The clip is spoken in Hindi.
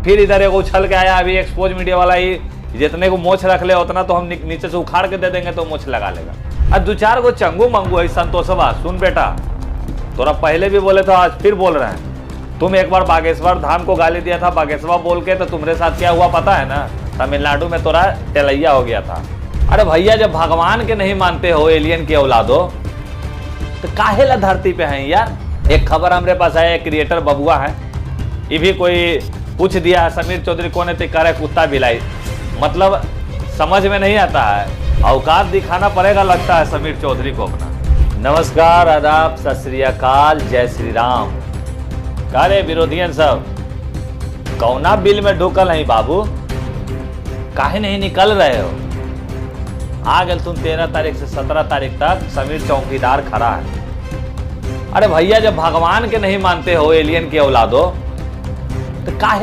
फिर इधर एक उछल के आया अभी एक्सपोज मीडिया वाला ही, जितने को मोछ रख ले उतना तो हम नीचे से उखाड़ के दे देंगे तो मोछ लगा लेगा। अब 2-4 गो चंगू मंगू है संतोषवा, सुन बेटा, तोरा पहले भी बोले तो आज फिर बोल रहे हैं। तुम एक बार बागेश्वर धाम को गाली दिया था बागेश्वर बोल के, तो तुम्हारे साथ क्या हुआ पता है ना? तमिलनाडु में तोरा तेलैया हो गया था। अरे भैया, जब भगवान के नहीं मानते हो, एलियन के औलादो, तो काहे ला धरती पे हैं यार। एक खबर हमारे पास है, क्रिएटर बबुआ है, ये भी कोई पूछ दिया है समीर चौधरी कौन है, तो कह रहे कुत्ता बिलाई। मतलब समझ में नहीं आता है, औकात दिखाना पड़ेगा लगता है समीर चौधरी को अपना। नमस्कार, आदाब, सत श्री अकाल, जय श्री राम। कारे विरोधियन सब कौना बिल में ढुकल है बाबू, काहे नहीं निकल रहे हो? आ गए तुम 13 तारीख से 17 तारीख तक समीर चौकीदार खड़ा है। अरे भैया, जब भगवान के नहीं मानते हो, एलियन के औलादो, तो काहे